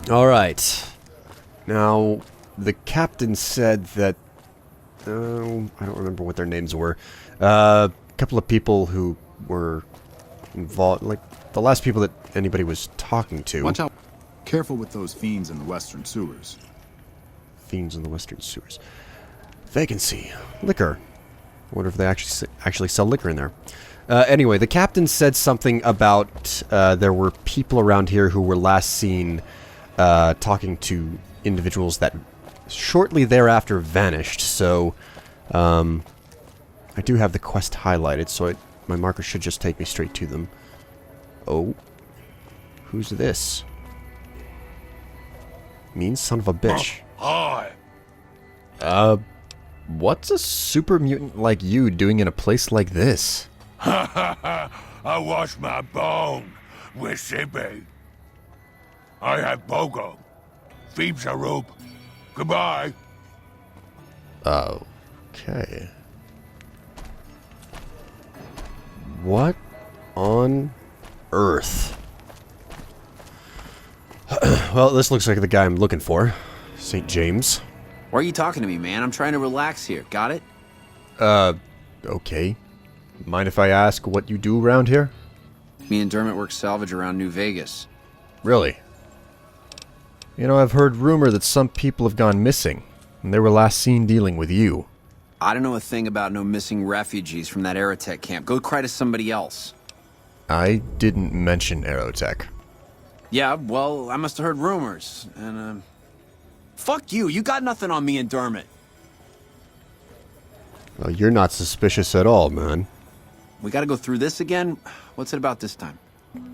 Alright. Now, the captain said that... I don't remember what their names were. A couple of people who were involved... Like, the last people that anybody was talking to. Watch out. Careful with those fiends in the western sewers. Fiends in the western sewers. Vacancy. Liquor. I wonder if they actually sell liquor in there. Anyway, the captain said something about there were people around here who were last seen talking to individuals that shortly thereafter vanished. So, I do have the quest highlighted, so my marker should just take me straight to them. Oh. Who's this? Mean son of a bitch. Hi. What's a super mutant like you doing in a place like this? Ha ha ha! I wash my bone with Sibi. I have Bogo. Phoebes a rope. Goodbye. Okay. What on earth? Well, this looks like the guy I'm looking for. St. James. Why are you talking to me, man? I'm trying to relax here. Got it? Okay. Mind if I ask what you do around here? Me and Dermot work salvage around New Vegas. Really? You know, I've heard rumor that some people have gone missing, and they were last seen dealing with you. I don't know a thing about no missing refugees from that Aerotech camp. Go cry to somebody else. I didn't mention Aerotech. Yeah, well, I must have heard rumors, and, fuck you. You got nothing on me and Dermot. Well, you're not suspicious at all, man. We gotta go through this again? What's it about this time?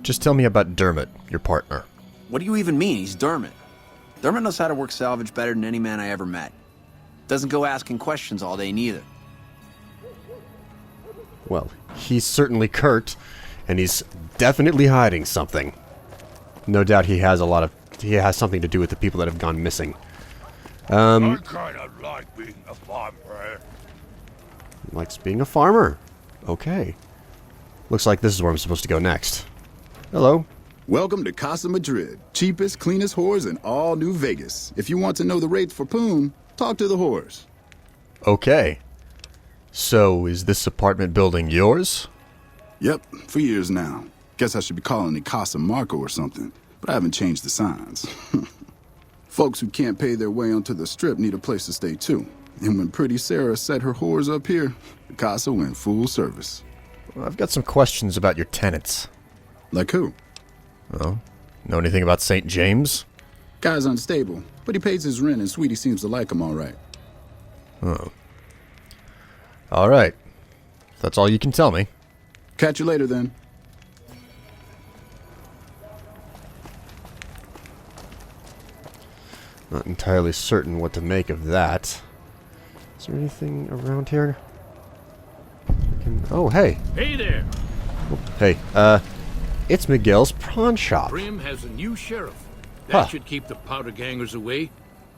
Just tell me about Dermot, your partner. What do you even mean? He's Dermot. Dermot knows how to work salvage better than any man I ever met. Doesn't go asking questions all day, neither. Well, he's certainly curt, and he's definitely hiding something. No doubt he has something to do with the people that have gone missing. I kinda like being a farmer. Likes being a farmer. Okay. Looks like this is where I'm supposed to go next. Hello. Welcome to Casa Madrid. Cheapest, cleanest whores in all New Vegas. If you want to know the rates for poon, talk to the whores. Okay. So, is this apartment building yours? Yep, for years now. Guess I should be calling it Casa Marco or something, but I haven't changed the signs. Folks who can't pay their way onto the strip need a place to stay too. And when Pretty Sarah set her whores up here, the Casa went full service. Well, I've got some questions about your tenants. Like who? Well, know anything about St. James? Guy's unstable, but he pays his rent and Sweetie seems to like him all right. Oh. All right. That's all you can tell me. Catch you later then. Not entirely certain what to make of that. Is there anything around here? Oh, hey. Hey there! Oh, hey, it's Miguel's pawn shop. Prim has a new sheriff. That Huh. should keep the powder gangers away.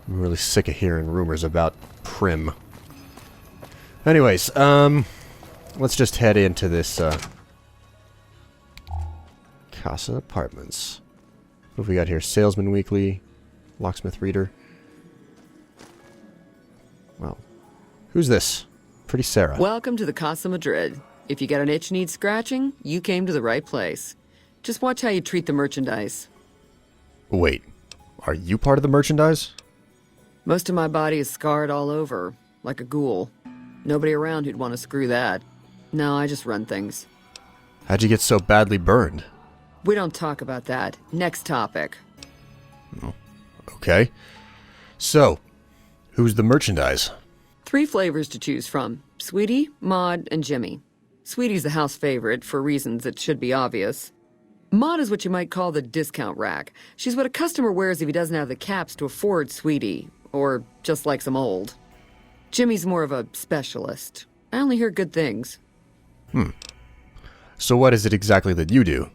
I'm really sick of hearing rumors about Prim. Anyways, let's just head into this, Casa Apartments. What have we got here? Salesman Weekly, Locksmith Reader. Well, who's this? Pretty Sarah. Welcome to the Casa Madrid. If you got an itch needs scratching, you came to the right place. Just watch how you treat the merchandise. Wait, are you part of the merchandise? Most of my body is scarred all over, like a ghoul. Nobody around who'd want to screw that. No, I just run things. How'd you get so badly burned? We don't talk about that. Next topic. Okay. So, who's the merchandise? 3 flavors to choose from. Sweetie, Maud, and Jimmy. Sweetie's the house favorite, for reasons that should be obvious. Maud is what you might call the discount rack. She's what a customer wears if he doesn't have the caps to afford Sweetie, or just likes them old. Jimmy's more of a specialist. I only hear good things. So what is it exactly that you do?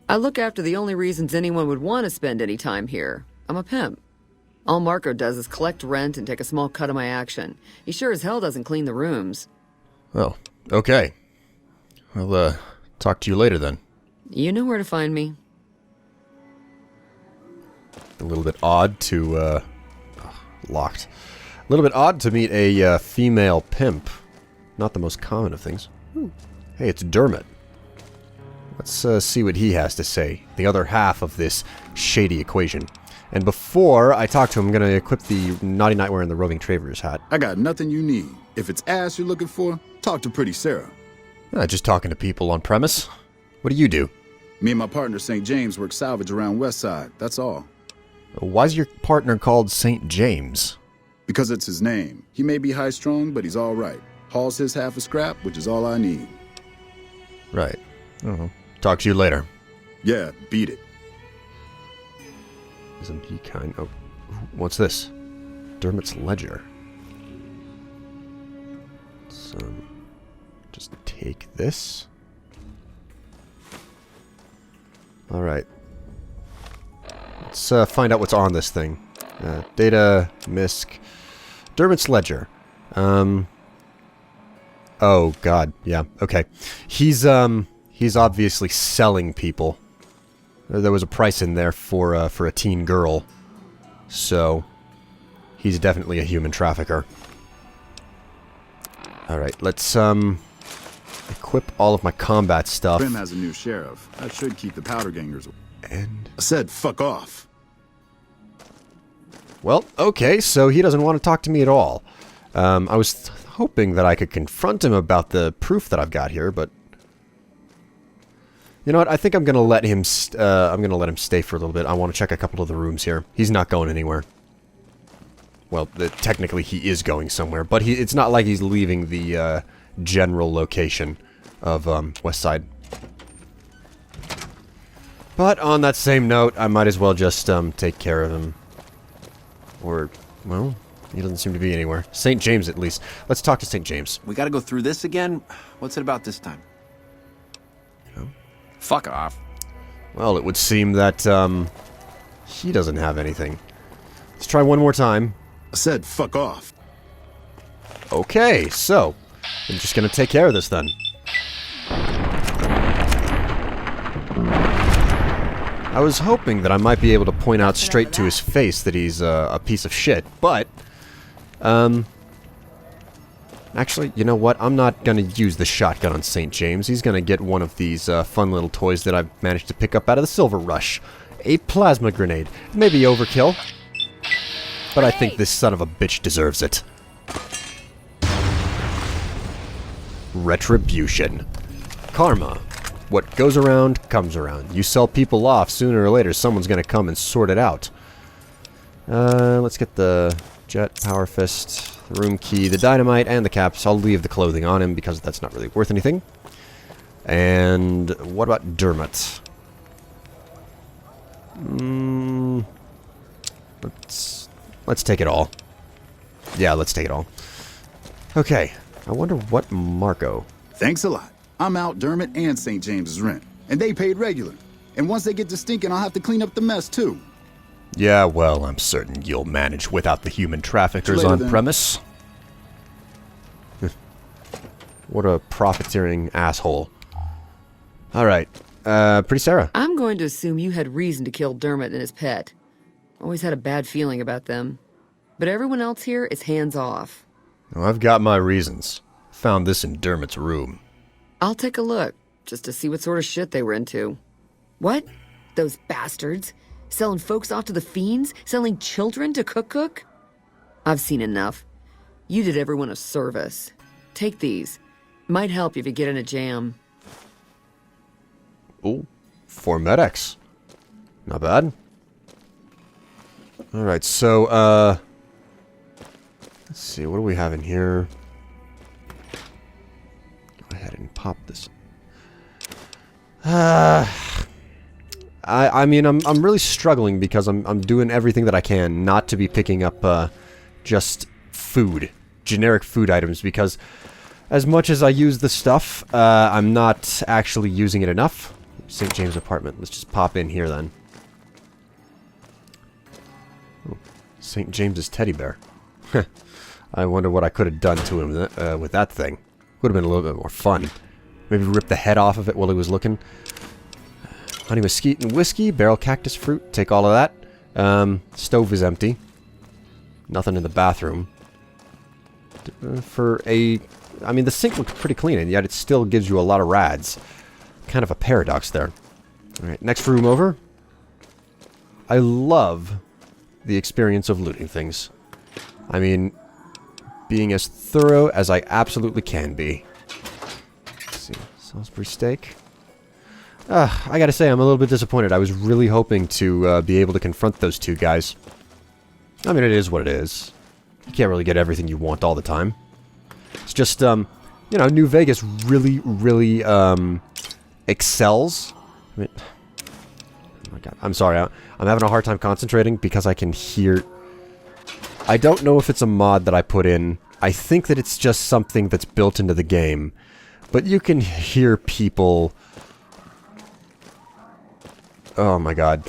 I look after the only reasons anyone would want to spend any time here. I'm a pimp. All Marco does is collect rent and take a small cut of my action. He sure as hell doesn't clean the rooms. Oh, okay. I'll, talk to you later then. You know where to find me. A little bit odd to, locked. A little bit odd to meet a female pimp. Not the most common of things. Ooh. Hey, it's Dermot. Let's see what he has to say. The other half of this shady equation. And before I talk to him, I'm going to equip the Naughty Nightwear and the Roving Traveler's hat. I got nothing you need. If it's ass you're looking for, talk to Pretty Sarah. Just talking to people on premise. What do you do? Me and my partner St. James work salvage around Westside, that's all. Why's your partner called St. James? Because it's his name. He may be high-strung, but he's all right. Hauls his half a scrap, which is all I need. Right. Talk to you later. Yeah, beat it. Isn't he kind of... What's this? Dermot's ledger. So, just take this. Alright. Let's find out what's on this thing. Data, MISC. Dermot's ledger. Oh, God. Yeah, okay. He's obviously selling people. There was a price in there for a teen girl. So, he's definitely a human trafficker. Alright, let's, equip all of my combat stuff. Prim has a new sheriff. That should keep the powder gangers away. And... I said fuck off. Well, okay, so he doesn't want to talk to me at all. I was hoping that I could confront him about the proof that I've got here, but... You know what, I think I'm gonna let him stay for a little bit. I want to check a couple of the rooms here. He's not going anywhere. Well, technically he is going somewhere, but it's not like he's leaving the general location of Westside. But on that same note, I might as well just take care of him. Or, well, he doesn't seem to be anywhere. St. James, at least. Let's talk to St. James. We gotta go through this again? What's it about this time? Oh. Fuck off. Well, it would seem that, he doesn't have anything. Let's try one more time. I said fuck off. Okay, so, I'm just gonna take care of this then. I was hoping that I might be able to point out straight to his face that he's a piece of shit, but, actually, you know what? I'm not gonna use the shotgun on St. James. He's gonna get one of these fun little toys that I've managed to pick up out of the Silver Rush. A plasma grenade. Maybe overkill, but I think this son of a bitch deserves it. Retribution. Karma. What goes around, comes around. You sell people off, sooner or later someone's gonna come and sort it out. Let's get the jet, power fist, the room key, the dynamite, and the caps. I'll leave the clothing on him because that's not really worth anything. And what about Dermot? Let's take it all. Yeah, let's take it all. Okay, I wonder what Marco... Thanks a lot. I'm out Dermot and St. James's rent. And they paid regular. And once they get to stinking, I'll have to clean up the mess, too. Yeah, well, I'm certain you'll manage without the human traffickers Later, on then. premise. What a profiteering asshole. Alright, Pretty Sarah. I'm going to assume you had reason to kill Dermot and his pet. Always had a bad feeling about them. But everyone else here is hands off. Well, I've got my reasons. Found this in Dermot's room. I'll take a look, just to see what sort of shit they were into. What? Those bastards? Selling folks off to the fiends? Selling children to cook? I've seen enough. You did everyone a service. Take these. Might help you if you get in a jam. Ooh, 4 Med-X. Not bad. Alright, so, let's see, what do we have in here? Go ahead and pop this. I mean, I'm really struggling because I'm doing everything that I can not to be picking up, just food. Generic food items, because as much as I use the stuff, I'm not actually using it enough. St. James apartment. Let's just pop in here then. Oh, St. James's teddy bear. I wonder what I could have done to him with that thing. Would have been a little bit more fun. Maybe rip the head off of it while he was looking. Honey mesquite and whiskey, barrel cactus fruit. Take all of that. Stove is empty. Nothing in the bathroom. I mean, the sink looks pretty clean, and yet it still gives you a lot of rads. Kind of a paradox there. Alright, next room over. I love the experience of looting things. I mean, being as thorough as I absolutely can be. Let's see, Salisbury steak. I gotta say, I'm a little bit disappointed. I was really hoping to be able to confront those two guys. I mean, it is what it is. You can't really get everything you want all the time. It's just, you know, New Vegas really, really, excels. I mean, oh my god, I'm sorry, I'm having a hard time concentrating because I can hear... I don't know if it's a mod that I put in. I think that it's just something that's built into the game. But you can hear people... Oh my god.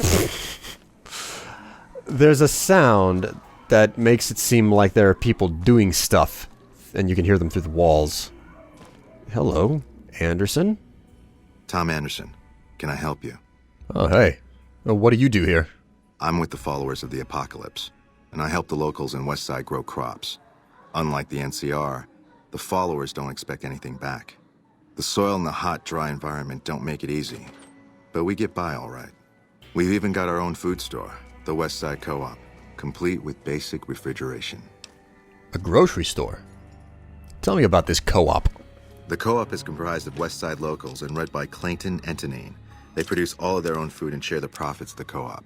There's a sound that makes it seem like there are people doing stuff, and you can hear them through the walls. Hello, Anderson? Tom Anderson. Can I help you? Oh, hey. What do you do here? I'm with the followers of the apocalypse, and I help the locals in Westside grow crops. Unlike the NCR, the followers don't expect anything back. The soil and the hot, dry environment don't make it easy, but we get by all right. We've even got our own food store, the Westside Co-op, complete with basic refrigeration. A grocery store? Tell me about this co-op. The co-op is comprised of Westside locals and run by Clayton Antonine. They produce all of their own food and share the profits of the co-op.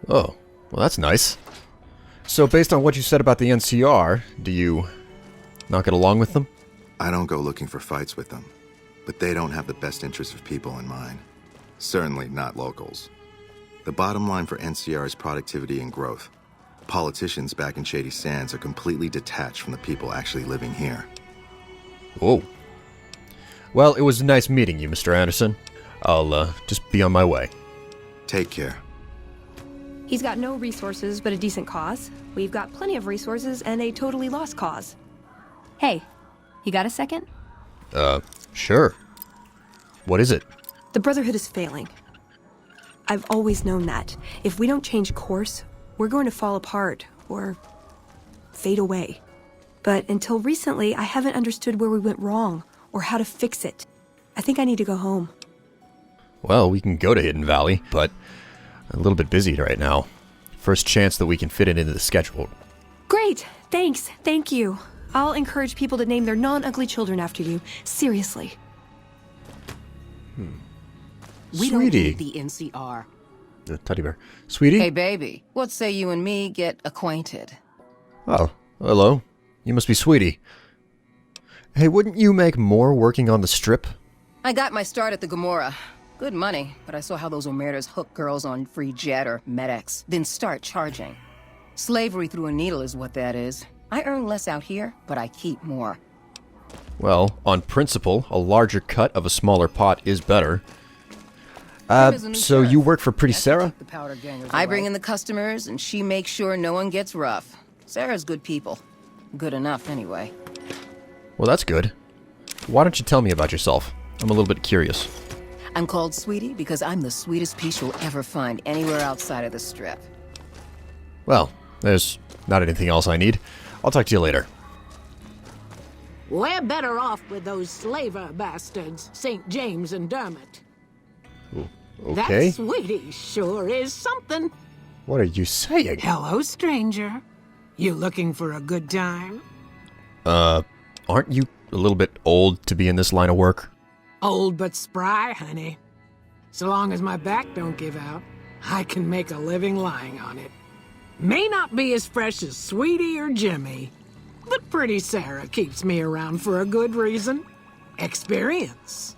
Oh, well that's nice. So based on what you said about the NCR, do you not get along with them? I don't go looking for fights with them, but they don't have the best interests of people in mind. Certainly not locals. The bottom line for NCR is productivity and growth. Politicians back in Shady Sands are completely detached from the people actually living here. Whoa. Well, it was nice meeting you, Mr. Anderson. I'll, just be on my way. Take care. He's got no resources but a decent cause. We've got plenty of resources and a totally lost cause. Hey, you got a second? Sure. What is it? The Brotherhood is failing. I've always known that. If we don't change course, we're going to fall apart, or fade away. But until recently, I haven't understood where we went wrong, or how to fix it. I think I need to go home. Well, we can go to Hidden Valley, but I'm a little bit busy right now. First chance that we can fit it into the schedule. Great! Thanks! Thank you! I'll encourage people to name their non-ugly children after you. Seriously. We don't Sweetie. need the NCR. Teddy bear. Sweetie? Hey, baby. What say you and me get acquainted? Oh, hello. You must be Sweetie. Hey, wouldn't you make more working on the strip? I got my start at the Gomorrah. Good money, but I saw how those Omertas hook girls on free jet or MedX, then start charging. Slavery through a needle is what that is. I earn less out here, but I keep more. Well, on principle, a larger cut of a smaller pot is better. So you work for Pretty Sarah? I bring in the customers, and she makes sure no one gets rough. Sarah's good people. Good enough, anyway. Well, that's good. Why don't you tell me about yourself? I'm a little bit curious. I'm called Sweetie because I'm the sweetest piece you'll ever find anywhere outside of the Strip. Well, there's not anything else I need. I'll talk to you later. We're better off with those slaver bastards, St. James and Dermot. Ooh, okay. That Sweetie sure is something. What are you saying? Hello, stranger. You looking for a good time? Aren't you a little bit old to be in this line of work? Old but spry, honey. So long as my back don't give out, I can make a living lying on it. May not be as fresh as Sweetie or Jimmy, but Pretty Sarah keeps me around for a good reason. Experience.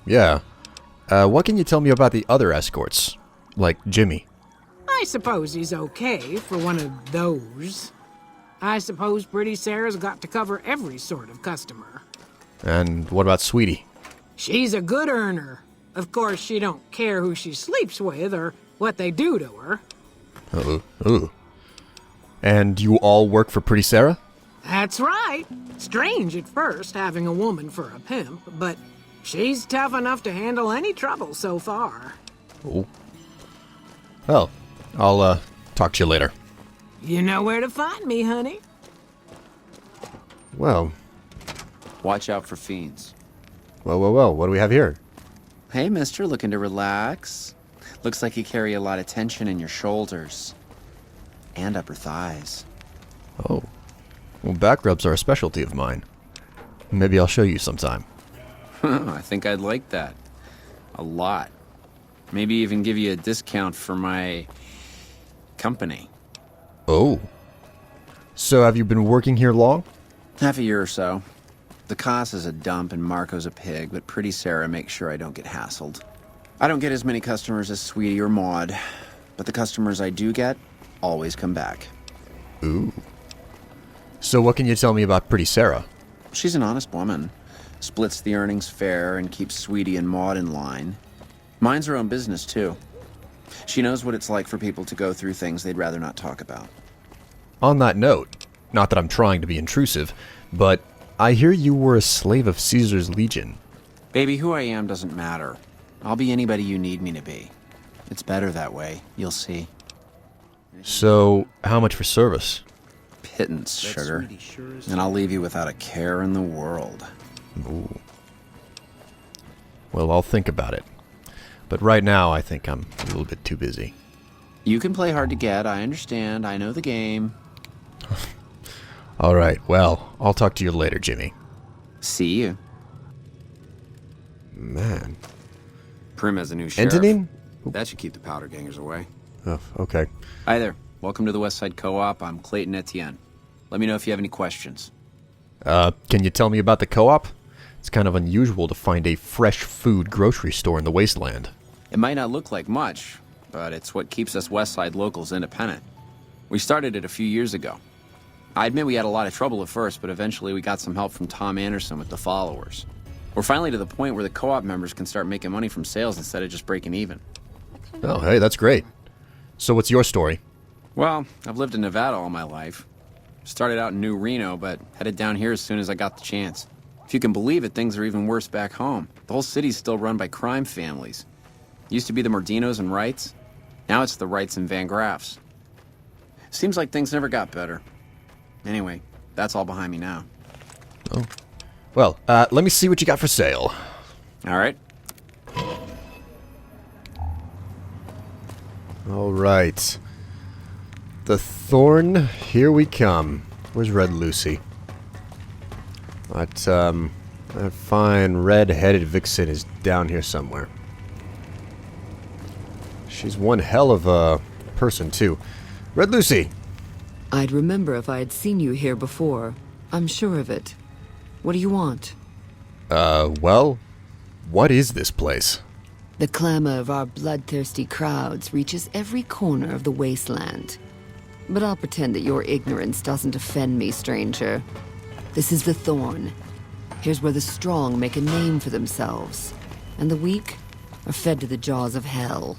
Yeah. What can you tell me about the other escorts? Like Jimmy? I suppose he's okay for one of those. I suppose Pretty Sarah's got to cover every sort of customer. And what about Sweetie? She's a good earner. Of course, she don't care who she sleeps with or what they do to her. Oh. And you all work for Pretty Sarah? That's right. Strange at first, having a woman for a pimp, but she's tough enough to handle any trouble so far. Oh. Well, I'll talk to you later. You know where to find me, honey. Well, Watch out for fiends. well, what do we have here? Hey, mister, looking to relax? Looks like you carry a lot of tension in your shoulders. And upper thighs. Oh. Well, back rubs are a specialty of mine. Maybe I'll show you sometime. I think I'd like that. A lot. Maybe even give you a discount for my company. Oh. So have you been working here long? Half a year or so. The Casa's a dump and Marco's a pig, but Pretty Sarah makes sure I don't get hassled. I don't get as many customers as Sweetie or Maud, but the customers I do get always come back. Ooh. So what can you tell me about Pretty Sarah? She's an honest woman. Splits the earnings fair and keeps Sweetie and Maud in line. Minds her own business, too. She knows what it's like for people to go through things they'd rather not talk about. On that note, not that I'm trying to be intrusive, but I hear you were a slave of Caesar's Legion. Baby, who I am doesn't matter. I'll be anybody you need me to be. It's better that way, you'll see. So, how much for service? Pittance, sugar. And I'll leave you without a care in the world. Ooh. Well, I'll think about it. But right now, I think I'm a little bit too busy. You can play hard to get, I understand. I know the game. All right, well, I'll talk to you later, Jimmy. See you. Man. Prim has a new sheriff. Antonin? That should keep the powder gangers away. Oh, okay. Hi there. Welcome to the Westside Co-op. I'm Clayton Etienne. Let me know if you have any questions. Can you tell me about the co-op? It's kind of unusual to find a fresh food grocery store in the wasteland. It might not look like much, but it's what keeps us Westside locals independent. We started it a few years ago. I admit we had a lot of trouble at first, but eventually we got some help from Tom Anderson with the followers. We're finally to the point where the co-op members can start making money from sales instead of just breaking even. Oh, hey, that's great. So what's your story? Well, I've lived in Nevada all my life. Started out in New Reno, but headed down here as soon as I got the chance. If you can believe it, things are even worse back home. The whole city's still run by crime families. Used to be the Mordinos and Wrights. Now it's the Wrights and Van Graffs. Seems like things never got better. Anyway, that's all behind me now. Oh. Well, let me see what you got for sale. All right. All right. The Thorn, here we come. Where's Red Lucy? That fine red-headed vixen is down here somewhere. She's one hell of a person, too. Red Lucy! I'd remember if I had seen you here before. I'm sure of it. What do you want? Well, what is this place? The clamor of our bloodthirsty crowds reaches every corner of the wasteland. But I'll pretend that your ignorance doesn't offend me, stranger. This is the Thorn. Here's where the strong make a name for themselves, and the weak are fed to the jaws of hell.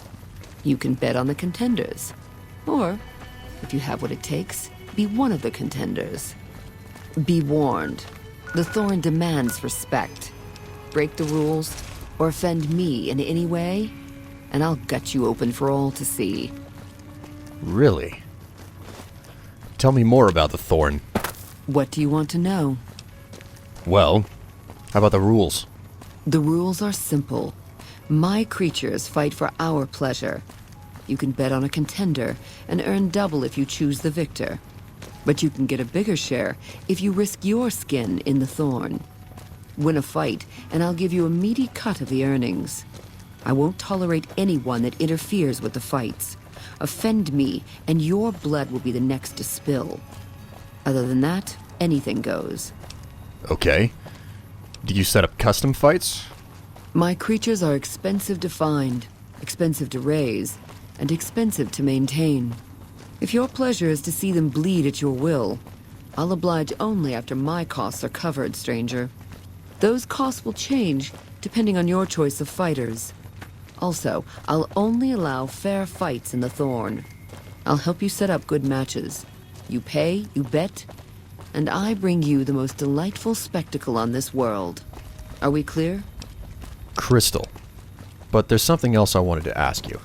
You can bet on the contenders. Or, if you have what it takes, be one of the contenders. Be warned. The Thorn demands respect. Break the rules, or offend me in any way, and I'll gut you open for all to see. Really? Tell me more about the Thorn. What do you want to know? Well, how about the rules? The rules are simple. My creatures fight for our pleasure. You can bet on a contender and earn double if you choose the victor. But you can get a bigger share if you risk your skin in the Thorn. Win a fight, and I'll give you a meaty cut of the earnings. I won't tolerate anyone that interferes with the fights. Offend me, and your blood will be the next to spill. Other than that, anything goes. Okay. Do you set up custom fights? My creatures are expensive to find, expensive to raise, and expensive to maintain. If your pleasure is to see them bleed at your will, I'll oblige only after my costs are covered, stranger. Those costs will change depending on your choice of fighters. Also, I'll only allow fair fights in the Thorn. I'll help you set up good matches. You pay, you bet, and I bring you the most delightful spectacle on this world. Are we clear? Crystal. But there's something else I wanted to ask you.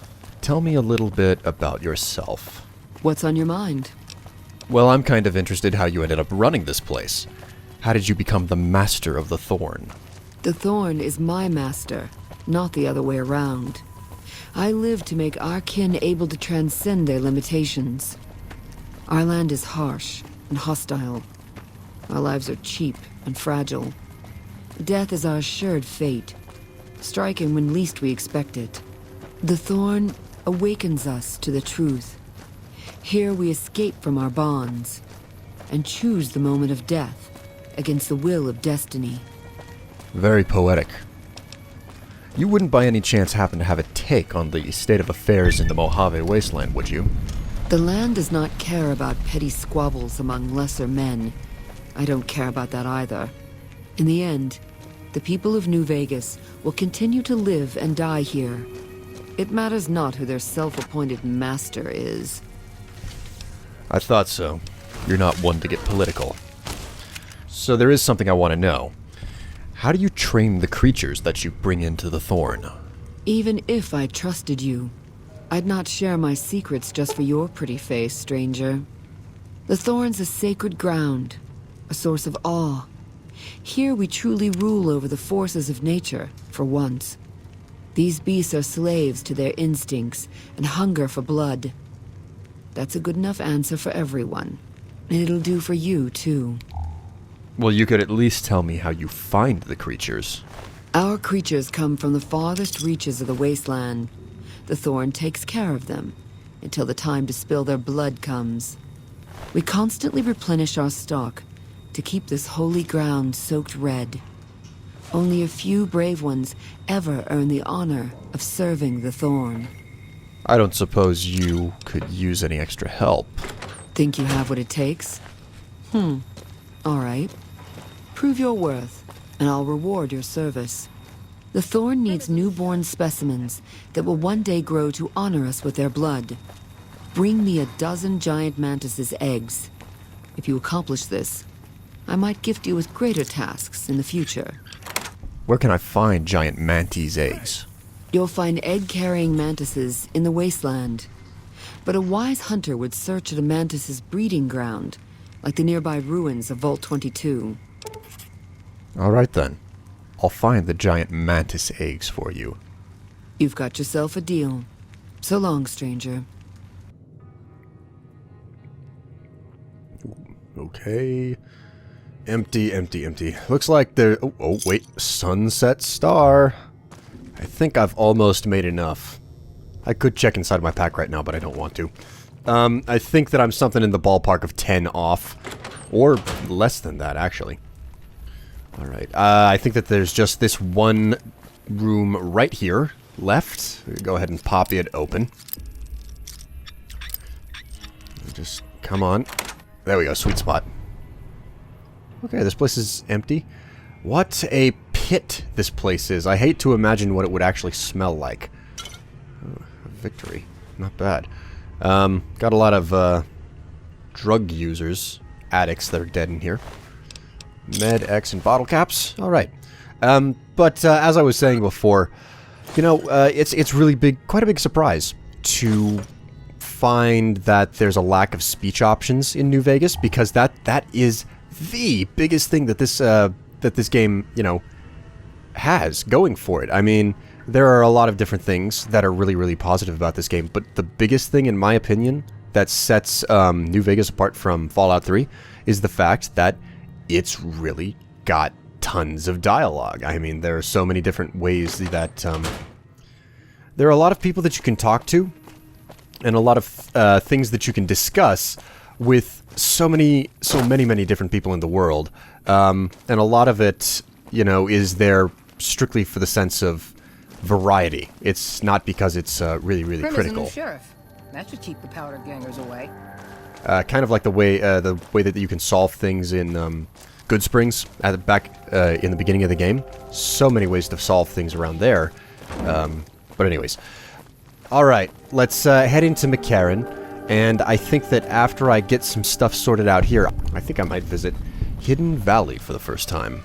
tell me a little bit about yourself. What's on your mind? Well, I'm kind of interested how you ended up running this place. How did you become the master of the Thorn? The Thorn is my master, not the other way around. I live to make our kin able to transcend their limitations. Our land is harsh and hostile. Our lives are cheap and fragile. Death is our assured fate, striking when least we expect it. The Thorn awakens us to the truth. Here we escape from our bonds and choose the moment of death against the will of destiny. Very poetic. You wouldn't by any chance happen to have a take on the state of affairs in the Mojave Wasteland, would you? The land does not care about petty squabbles among lesser men. I don't care about that either. In the end, the people of New Vegas will continue to live and die here. It matters not who their self-appointed master is. I thought so. You're not one to get political. So there is something I want to know. How do you train the creatures that you bring into the Thorn? Even if I trusted you, I'd not share my secrets just for your pretty face, stranger. The Thorn's a sacred ground, a source of awe. Here we truly rule over the forces of nature, for once. These beasts are slaves to their instincts and hunger for blood. That's a good enough answer for everyone. And it'll do for you, too. Well, you could at least tell me how you find the creatures. Our creatures come from the farthest reaches of the wasteland. The Thorn takes care of them, until the time to spill their blood comes. We constantly replenish our stock, to keep this holy ground soaked red. Only a few brave ones ever earn the honor of serving the Thorn. I don't suppose you could use any extra help. Think you have what it takes? All right. Prove your worth, and I'll reward your service. The Thorn needs newborn specimens that will one day grow to honor us with their blood. Bring me 12 giant mantis's eggs. If you accomplish this, I might gift you with greater tasks in the future. Where can I find giant mantis' eggs? You'll find egg-carrying mantises in the wasteland. But a wise hunter would search at a mantis's breeding ground, like the nearby ruins of Vault 22. All right then. I'll find the giant mantis eggs for you. You've got yourself a deal. So long, stranger. Okay. Empty, empty, empty. Looks like there... Oh, wait. Sunset Star. I think I've almost made enough. I could check inside my pack right now, but I don't want to. I think that I'm something in the ballpark of 10 off. Or less than that, actually. Alright. I think that there's just this one room right here left. Go ahead and pop it open. Just come on. There we go. Sweet spot. Okay, this place is empty. What a pit this place is. I hate to imagine what it would actually smell like. Oh, victory. Not bad. Got a lot of drug users, addicts that are dead in here. Med, X, and bottle caps. Alright. But as I was saying before, you know, it's really big, quite a big surprise to find that there's a lack of speech options in New Vegas, because that is the biggest thing that this game, you know, has going for it. I mean, there are a lot of different things that are really, really positive about this game, but the biggest thing, in my opinion, that sets New Vegas apart from Fallout 3 is the fact that it's really got tons of dialogue. I mean, there are so many different ways that there are a lot of people that you can talk to, and a lot of things that you can discuss with so many different people in the world. And a lot of it, you know, is there strictly for the sense of variety. It's not because it's really, really critical. New sheriff. That should keep the powder gangers away. Kind of like the way that you can solve things in Good Springs back in the beginning of the game. So many ways to solve things around there. But anyways, all right, let's head into McCarran, and I think that after I get some stuff sorted out here, I think I might visit Hidden Valley for the first time.